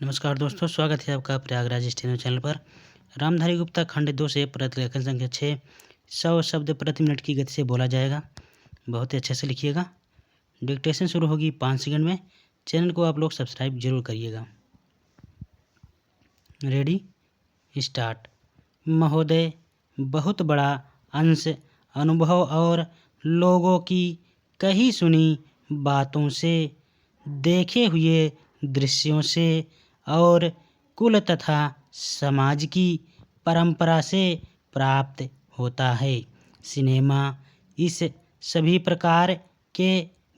नमस्कार दोस्तों, स्वागत है आपका प्रयागराज स्टेनो चैनल पर। रामधारी गुप्ता खंड 2 से प्रतिलेखन संख्या 6 100 शब्द प्रति मिनट की गति से बोला जाएगा। बहुत ही अच्छे से लिखिएगा। डिक्टेशन शुरू होगी 5 सेकंड में। चैनल को आप लोग सब्सक्राइब जरूर करिएगा। Ready, start. महोदय, बहुत बड़ा अंश अनुभव और लोगों की कही सुनी बातों से, देखे हुए दृश्यों से और कुल तथा समाज की परंपरा से प्राप्त होता है। सिनेमा इस सभी प्रकार के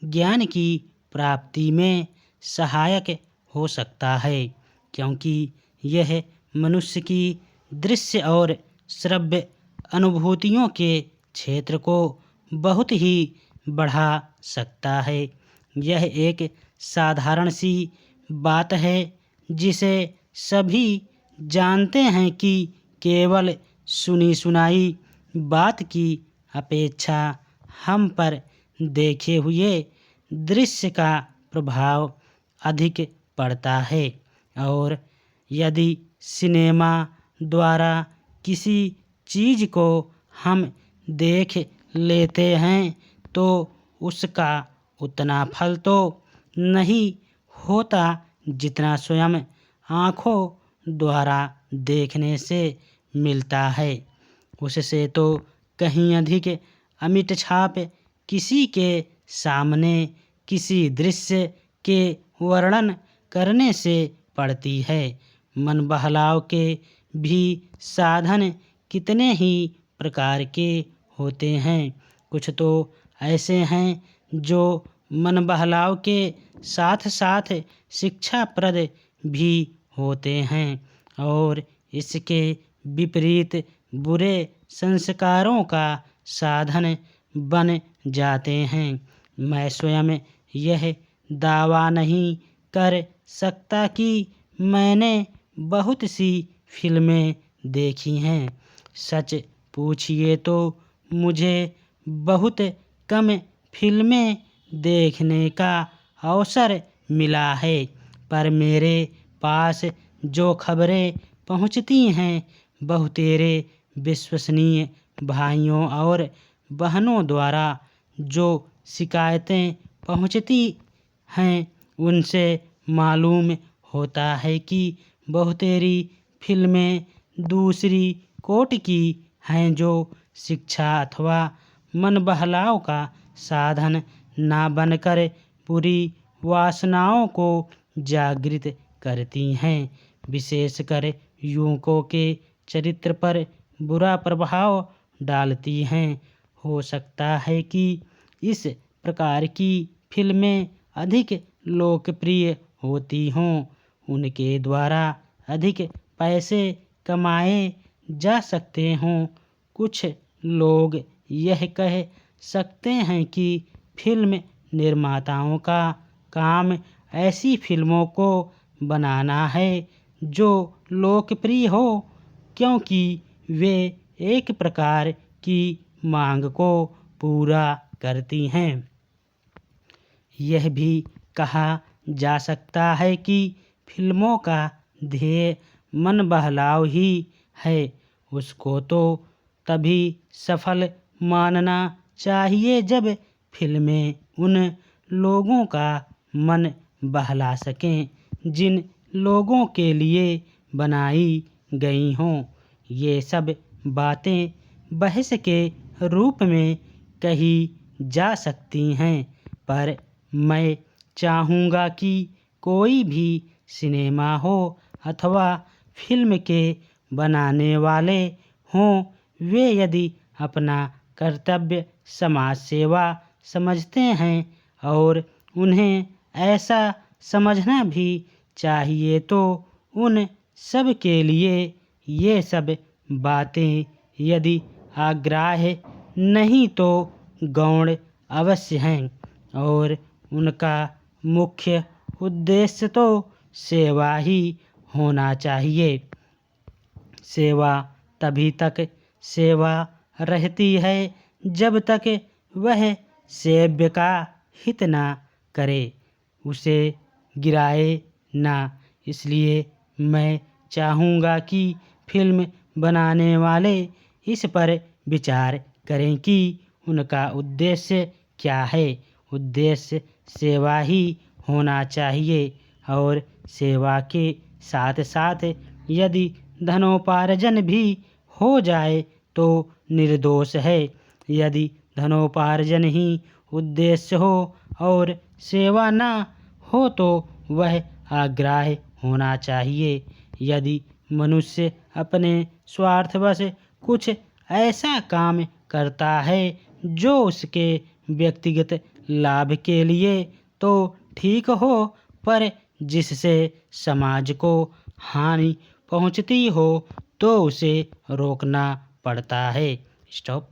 ज्ञान की प्राप्ति में सहायक हो सकता है, क्योंकि यह मनुष्य की दृश्य और श्रव्य अनुभूतियों के क्षेत्र को बहुत ही बढ़ा सकता है। यह एक साधारण सी बात है जिसे सभी जानते हैं कि केवल सुनी सुनाई बात की अपेक्षा हम पर देखे हुए दृश्य का प्रभाव अधिक पड़ता है, और यदि सिनेमा द्वारा किसी चीज़ को हम देख लेते हैं तो उसका उतना फल तो नहीं होता जितना स्वयं आँखों द्वारा देखने से मिलता है। उससे तो कहीं अधिक अमिट छाप किसी के सामने किसी दृश्य के वर्णन करने से पड़ती है। मन बहलाव के भी साधन कितने ही प्रकार के होते हैं। कुछ तो ऐसे हैं जो मन बहलाव के साथ साथ शिक्षाप्रद भी होते हैं और इसके विपरीत बुरे संस्कारों का साधन बन जाते हैं। मैं स्वयं यह दावा नहीं कर सकता कि मैंने बहुत सी फिल्में देखी हैं। सच पूछिए तो मुझे बहुत कम फिल्में देखने का अवसर मिला है, पर मेरे पास जो खबरें पहुंचती हैं बहुतेरे विश्वसनीय भाइयों और बहनों द्वारा जो शिकायतें पहुंचती हैं उनसे मालूम होता है कि बहुतेरी फिल्में दूसरी कोटि की हैं, जो शिक्षा अथवा मन बहलाव का साधन ना बनकर पूरी वासनाओं को जागृत करती हैं। विशेषकर युवकों के चरित्र पर बुरा प्रभाव डालती हैं। हो सकता है कि इस प्रकार की फिल्में अधिक लोकप्रिय होती हों, उनके द्वारा अधिक पैसे कमाए जा सकते हों। कुछ लोग यह कह सकते हैं कि फिल्म निर्माताओं का काम ऐसी फिल्मों को बनाना है जो लोकप्रिय हो, क्योंकि वे एक प्रकार की मांग को पूरा करती हैं। यह भी कहा जा सकता है कि फिल्मों का ध्येय मन बहलाव ही है। उसको तो तभी सफल मानना चाहिए जब फिल्में उन लोगों का मन बहला सकें जिन लोगों के लिए बनाई गई हों। ये सब बातें बहस के रूप में कही जा सकती हैं, पर मैं चाहूँगा कि कोई भी सिनेमा हो अथवा फिल्म के बनाने वाले हों, वे यदि अपना कर्तव्य समाज सेवा समझते हैं और उन्हें ऐसा समझना भी चाहिए, तो उन सब के लिए ये सब बातें यदि अग्राह्य नहीं तो गौण अवश्य हैं, और उनका मुख्य उद्देश्य तो सेवा ही होना चाहिए। सेवा तभी तक सेवा रहती है जब तक वह सेव्य का हित ना करे, उसे गिराए ना। इसलिए मैं चाहूँगा कि फिल्म बनाने वाले इस पर विचार करें कि उनका उद्देश्य क्या है। उद्देश्य सेवा ही होना चाहिए और सेवा के साथ साथ यदि धनोपार्जन भी हो जाए तो निर्दोष है। यदि धनोपार्जन ही उद्देश्य हो और सेवा न हो तो वह अग्राह्य होना चाहिए। यदि मनुष्य अपने स्वार्थवश कुछ ऐसा काम करता है जो उसके व्यक्तिगत लाभ के लिए तो ठीक हो, पर जिससे समाज को हानि पहुंचती हो तो उसे रोकना पड़ता है। स्टॉप।